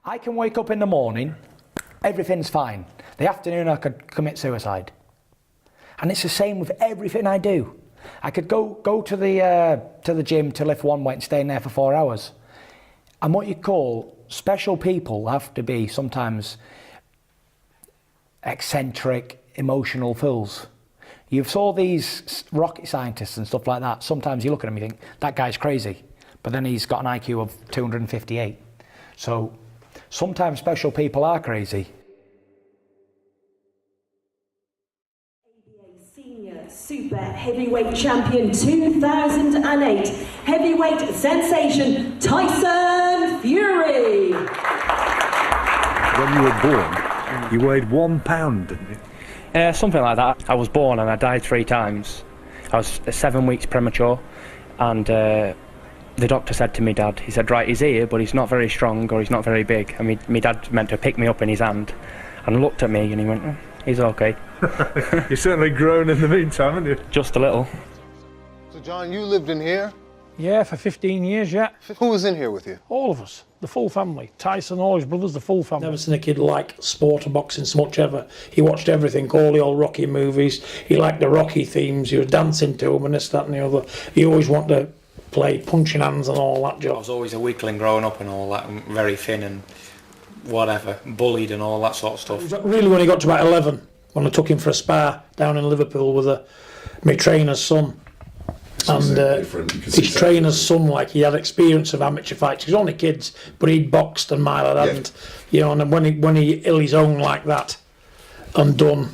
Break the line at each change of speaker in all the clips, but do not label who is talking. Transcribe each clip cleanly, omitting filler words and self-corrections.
I can wake up in the morning, everything's fine. The afternoon I could commit suicide. And it's the same with everything I do. I could go to the gym to lift one weight and stay in there for 4 hours. And what you call special people have to be sometimes eccentric, emotional fools. You saw these rocket scientists and stuff like that. Sometimes you look at them and you think, that guy's crazy. But then he's got an IQ of 258. So sometimes special people are crazy.
Senior Super Heavyweight Champion 2008, Heavyweight Sensation Tyson Fury.
When you were born, you weighed 1 pound, didn't you?
Something like that. I was born and I died 3 times. I was 7 weeks premature, and the doctor said to me, Dad, he said, right, he's here, but he's not very strong or he's not very big. And my dad meant to pick me up in his hand and looked at me and he went, oh, he's okay.
You've certainly grown in the meantime, haven't you?
Just a little.
So, John, you lived in here?
Yeah, for 15 years, yeah.
Who was in here with you?
All of us, the full family. Tyson, all his brothers, the full family. Never seen a kid like sport or boxing so much ever. He watched everything, all the old Rocky movies. He liked the Rocky themes. He was dancing to them and this, that and the other. He always wanted to play punching hands and all that job.
I was always a weakling growing up and all that, and very thin and whatever, bullied and all that sort of stuff.
It was really when he got to about 11, when I took him for a spar down in Liverpool with my trainer's son. And his trainer's son, like, he had experience of amateur fights. He was only kids, but he'd boxed and Milo hadn't. You know, and when he ill his own like that and done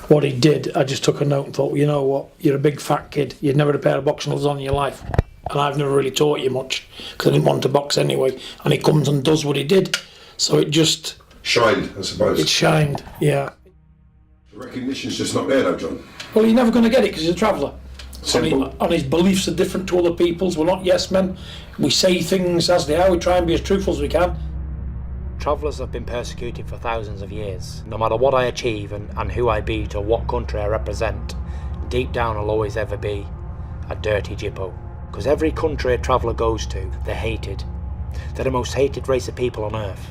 what he did, I just took a note and thought, you know what, you're a big fat kid. You'd never had a pair of boxing gloves on in your life. And I've never really taught you much, because I didn't want to box anyway. And he comes and does what he did. So it just...
shined, I suppose.
It shined, yeah.
The recognition's just not there though, John.
Well, you're never going to get it because he's a traveller.
Simple.
And his beliefs are different to other people's. We're not yes men. We say things as they are. We try and be as truthful as we can.
Travellers have been persecuted for thousands of years. No matter what I achieve and who I be or what country I represent, deep down I'll always ever be a dirty Jippo. Because every country a traveller goes to, they're hated. They're the most hated race of people on earth.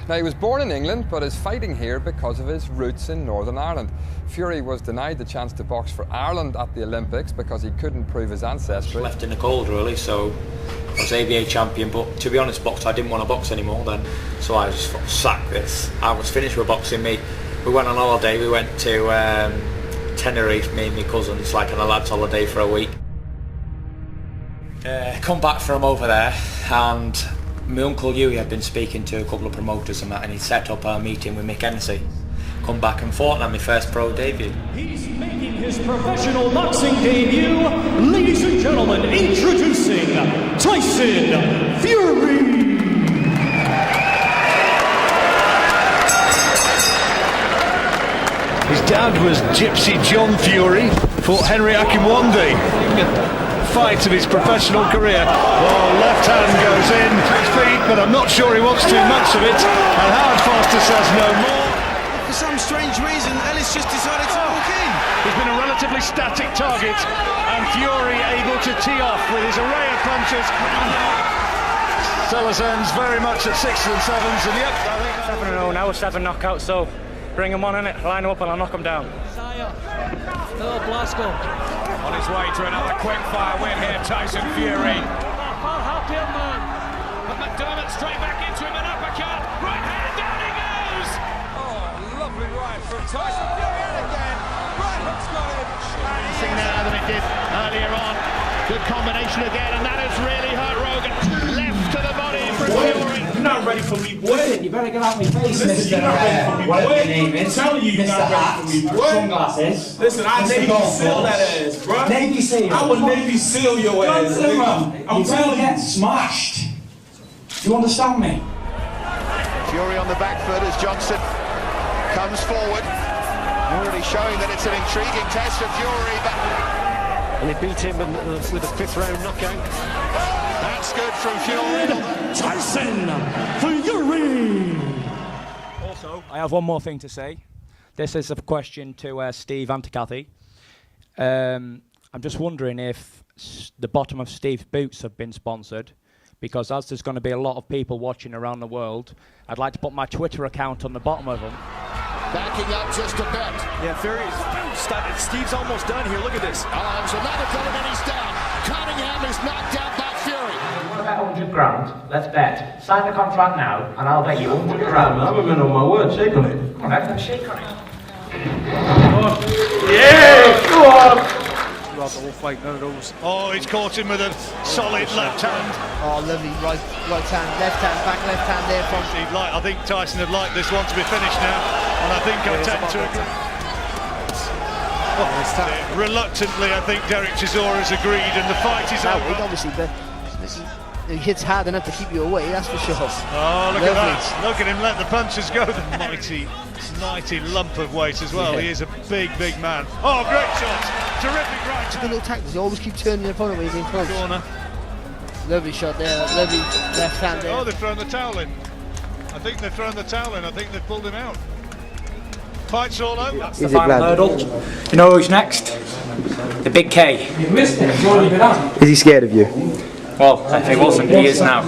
Now, he was born in England, but is fighting here because of his roots in Northern Ireland. Fury was denied the chance to box for Ireland at the Olympics because he couldn't prove his ancestry.
Left in the cold, really, so I was ABA champion, but to be honest, I didn't want to box anymore then, so I just thought, sack this. I was finished with boxing. We went on holiday, we went to Tenerife, me and my cousins, like on a lad's holiday for a week. Come back from over there, and my uncle Hughie had been speaking to a couple of promoters and that, and he set up a meeting with Mick Hennessy. Come back and fought on my first pro debut.
He's making his professional boxing debut. Ladies and gentlemen, introducing Tyson Fury.
His dad was Gypsy John Fury, fought Henry Akinwande. Fight of his professional career. Oh, left hand goes in to his feet, but I'm not sure he wants too much of it. And Howard Foster says no more.
For some strange reason, Ellis just decided to walk in.
He's been a relatively static target, and Fury able to tee off with his array of punches. Salazar's very much at 6s and 7s, and yep, I think
7-0 now, 7 knockouts, so bring him on, innit? Line him up and I'll knock him down.
Phil Blasco. On his way to another quick-fire win here, Tyson Fury. I'll help him, man. But McDermott straight back into him, an uppercut. Right hand, down he goes!
Oh, lovely right from Tyson Fury again. Right hook's got him.
Dancing now than it did earlier on. Good combination again, and that has really hurt Rogan. Left to the body from Fury.
You're not ready for me, boy.
Listen, you better get out my face,
Listen, you're not ready for me, boy.
Whatever your name is.
I'm telling you, you're not ready for me, boy.
Sunglasses.
Listen, I Navy Seal that ass, bro.
Navy Seal.
I would Navy Seal your ass, nigga. I'm telling you.
Get smashed. Do you understand me?
Fury on the back foot as Johnson comes forward. Already showing that it's an intriguing test for Fury, but...
And he beat him with a 5th round knockout.
That's good from Fury.
Tyson Fury.
Also, I have one more thing to say. This is a question to Steve and to Kathy. I'm just wondering if the bottom of Steve's boots have been sponsored,
because as there's going to be a lot of people watching around the world, I'd like to put my Twitter account on the bottom of them.
Backing up just a bit.
Yeah, Steve's almost done here. Look at this.
There's another going and he's down. Cunningham is knocked out by Fury.
You want to bet 100 grand? Let's bet. Sign the contract now, and I'll bet you 100 grand.
I haven't been on my word. Shake on it.
Come on, let's shake on it.
Yeah, go on.
Throughout the whole fight, none of those. Oh, he's caught him with a solid left hand.
Oh, lovely right hand, left hand, back left hand there from.
I think Tyson would like this one to be finished now, and I think I tend to agree. Reluctantly, I think Derek Chisora has agreed, and the fight is over.
Obviously, but he hits hard enough to keep you away, that's for sure.
Oh, look at that. Look at him let the punches go. The mighty lump of weight as well. Yeah. He is a big man. Oh, great shot. Terrific right.
Good little tactics. You always keep turning your opponent when he's in close.
Corner.
Lovely shot there. Lovely left hand there.
Oh, they've thrown the towel in. I think they've thrown the towel in. I think they've pulled him out. Fight's all over.
That's the final hurdle. You know who's next? The Big K.
You've missed it. You've already been out.
Is he scared of you?
Well, if he wasn't, he is now.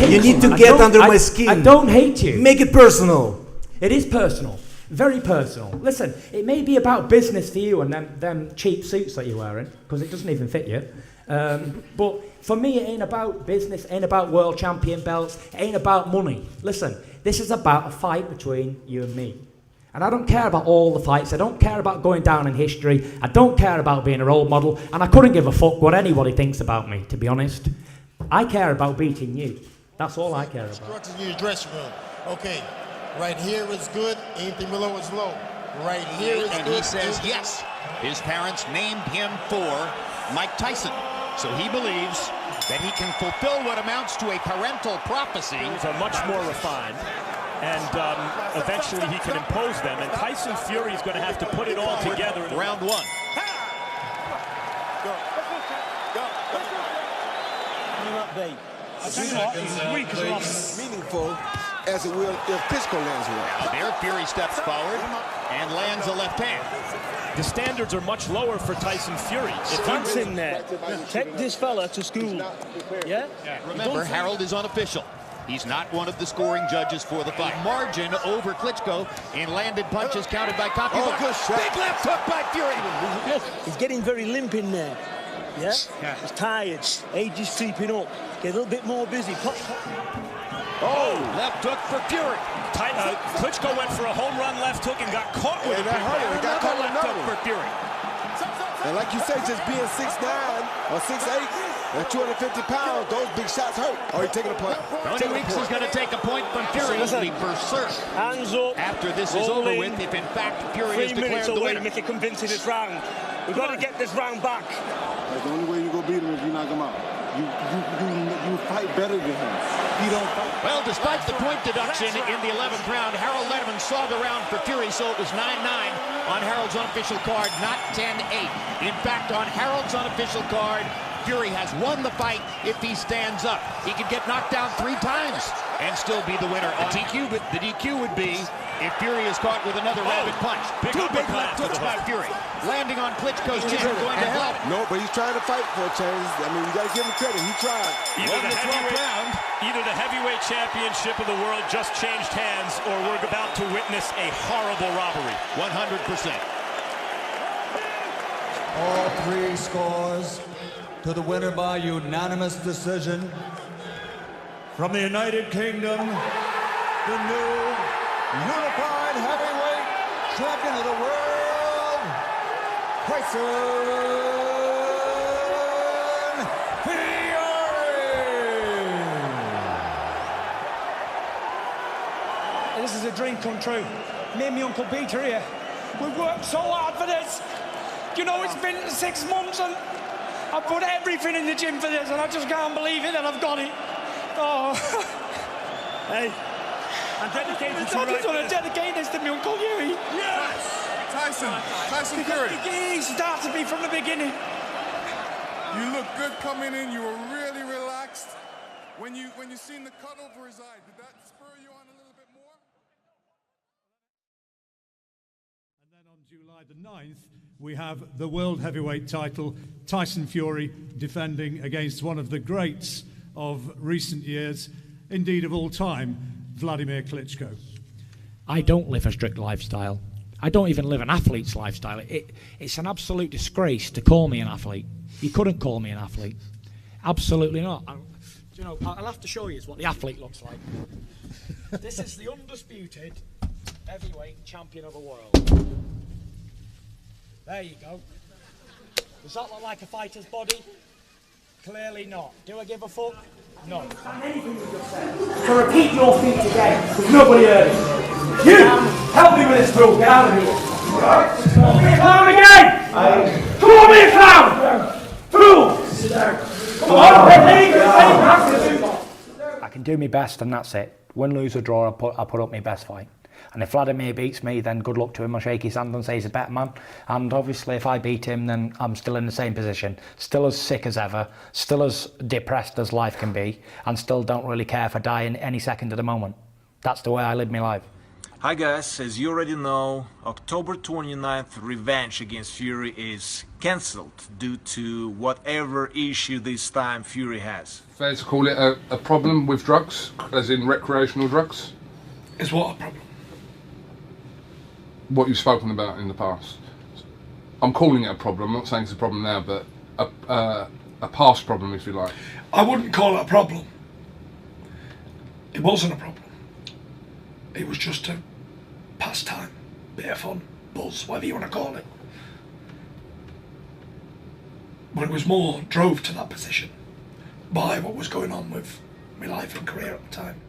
You need to get under my skin.
I don't hate you.
Make it personal.
It is personal. Very personal. Listen, it may be about business for you and them cheap suits that you're wearing, because it doesn't even fit you. But for me, it ain't about business, it ain't about world champion belts, it ain't about money. Listen, this is about a fight between you and me. And I don't care about all the fights, I don't care about going down in history, I don't care about being a role model, and I couldn't give a fuck what anybody thinks about me, to be honest. I care about beating you. That's all I care about.
Instructions in your dressing room. Okay, right here is good, anything below is low. Right here is
and
good.
He says yes. His parents named him for Mike Tyson. So he believes that he can fulfill what amounts to a parental prophecy.
Things are much more refined, and eventually he can impose them. And Tyson Fury is going to have to put it all together in
round one.
Meaningful as it will if Klitschko lands one.
Now there, Fury steps forward and lands a left hand.
The standards are much lower for Tyson Fury.
If he's in there, take this fella to school. Yeah?
Remember, Harold is unofficial. He's not one of the scoring judges for the fight. Margin over Klitschko in landed punches counted by Copy.
Oh, good shot.
Big left hook by Fury.
He's getting very limp in there. Yeah? He's tired. Age is creeping up. Get a little bit more busy. Pop.
Oh, left hook for Fury.
Klitschko went for a home run left hook and got caught with
that hurt him. He got caught with
left hook for Fury.
And like you say, just being 6'9" or 6'8", and 250 pounds, those big shots hurt. Oh, he's taking a point.
Tony Weeks is going to take a point from Fury. The berserk.
Hands up.
After this is over with, if in fact Fury is declared the winner.
Make it convincing this round. We've got to get this round back.
That's the only way you go beat him if you knock him out. You fight better than him. You don't fight.
Well, despite the point deduction in the 11th round, Harold Letterman saw the round for Fury, so it was 9-9 on Harold's unofficial card, not 10-8. In fact, on Harold's unofficial card, Fury has won the fight if he stands up. He could get knocked down 3 times and still be the winner. The DQ would be if Fury is caught with another rapid punch. Two big left hooks by Fury. Landing on Klitschko's chin, going to help.
No, but he's trying to fight for a change. I mean, you got to give him credit. He tried.
Either the heavyweight championship of the world just changed hands, or we're about to witness a horrible robbery.
100%.
All 3 scores to the winner by unanimous decision. From the United Kingdom, the new unified heavyweight champion of the world, Tyson Fury!
This is a dream come true. Me and my Uncle Peter here, we've worked so hard for this. You know, it's been 6 months and I've put everything in the gym for this and I just can't believe it that I've got it. Oh.
Hey, I'm dedicated to
I just want to dedicate this to my Uncle Huey.
Yes! Tyson Fury.
He started me from the beginning.
You look good coming in. You were really relaxed. When you seen the cut over his eye, did that spur you on a little bit more?
And then on July the 9th, we have the world heavyweight title, Tyson Fury defending against one of the greats of recent years, indeed of all time, Vladimir Klitschko.
I don't live a strict lifestyle. I don't even live an athlete's lifestyle. It's an absolute disgrace to call me an athlete. You couldn't call me an athlete. Absolutely not. I'll have to show you what the athlete looks like. This is the undisputed heavyweight champion of the world. There you go. Does that look like a fighter's body? Clearly not. Do I give a fuck? No.
Anything you just said. So repeat your feet again, because nobody heard it. You! Help me with this fool, get out of here. Clown again! Come on, be a clown! Fool! Sit down. Come on,
I can do my best and that's it. Win, lose or draw, I put up my best fight. And if Vladimir beats me, then good luck to him. I'll shake his hand and say he's a better man. And obviously if I beat him, then I'm still in the same position. Still as sick as ever, still as depressed as life can be, and still don't really care if I die in any second at the moment. That's the way I live my life.
Hi guys, as you already know, October 29th revenge against Fury is cancelled due to whatever issue this time Fury has.
Fair to call it a problem with drugs, as in recreational drugs?
Is what a problem?
What you've spoken about in the past. I'm calling it a problem, I'm not saying it's a problem now, but a past problem if you like.
I wouldn't call it a problem. It wasn't a problem. It was just a pastime, bit of fun, buzz, whatever you want to call it. But it was more drove to that position by what was going on with my life and career at the time.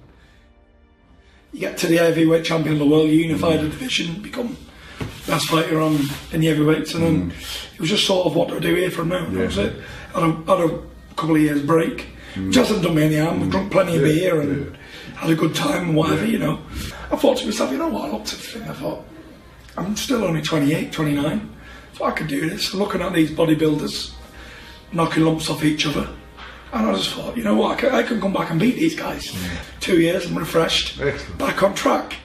You get to the heavyweight champion of the world, you unify the division, become best fighter in the heavyweights, and then it was just sort of what do I do here from now. That was it. Had a couple of years break, which hasn't done me any harm. I've drunk plenty of beer and had a good time and whatever, you know. I thought to myself, you know what, I looked at the thing, I thought, I'm still only 28, 29, so I could do this. Looking at these bodybuilders, knocking lumps off each other, and I just thought, you know what, I can come back and beat these guys. 2 years, I'm refreshed, back on track.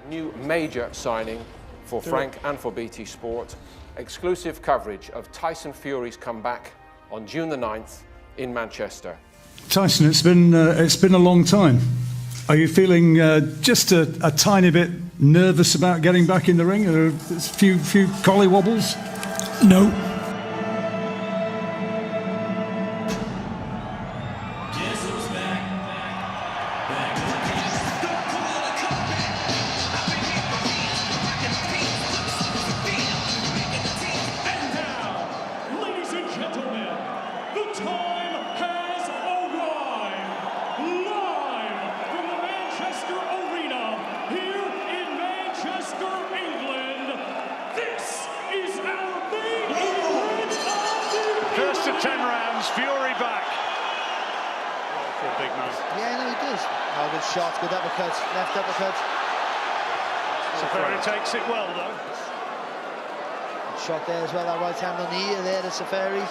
A new major signing for Frank and for BT Sport. Exclusive coverage of Tyson Fury's comeback on June the 9th in Manchester.
Tyson, it's been a long time. Are you feeling just a tiny bit nervous about getting back in the ring? Are there a few collie wobbles?
No.
First to 10 rounds, Fury back. For a big man.
Yeah, no, he does. Oh, good shot, good uppercut, left uppercut.
Safari takes it well, though.
Good shot there as well, that right hand on the ear there to Safari.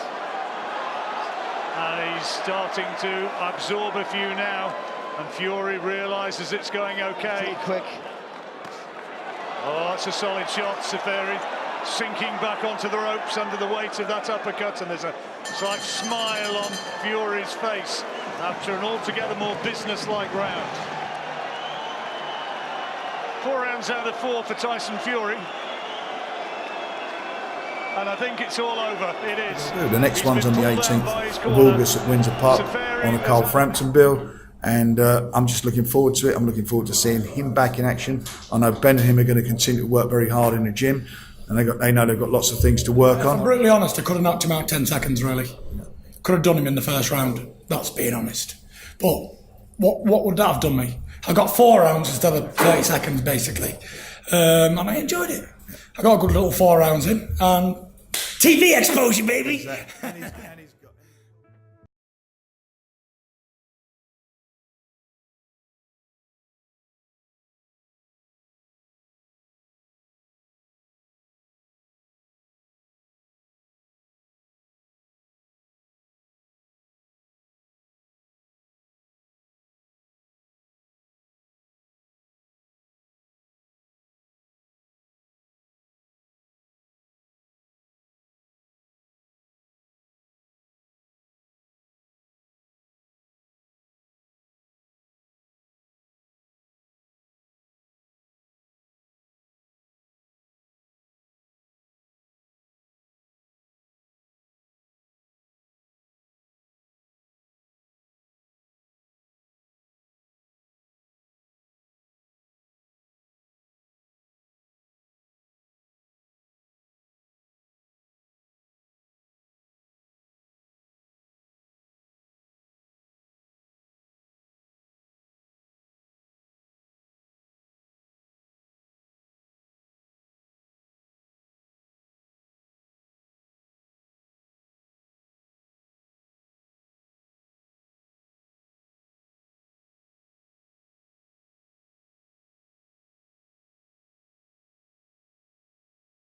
And he's starting to absorb a few now, and Fury realises it's going okay.
Pretty quick.
Oh, it's a solid shot, Safari. Sinking back onto the ropes under the weight of that uppercut, and there's a slight smile on Fury's face after an altogether more business-like round. 4 rounds out of 4 for Tyson Fury. And I think it's all over. It is.
The next one's on the 18th of August at Windsor Park on a Carl Frampton bill. And I'm just looking forward to it. I'm looking forward to seeing him back in action. I know Ben and him are going to continue to work very hard in the gym. And they know they've got lots of things to work on.
If I'm brutally honest, I could have knocked him out 10 seconds, really. Could have done him in the first round. That's being honest. But what would that have done me? I got 4 rounds instead of 30 seconds, basically. And I enjoyed it. I got a good little 4 rounds in. And TV exposure, baby!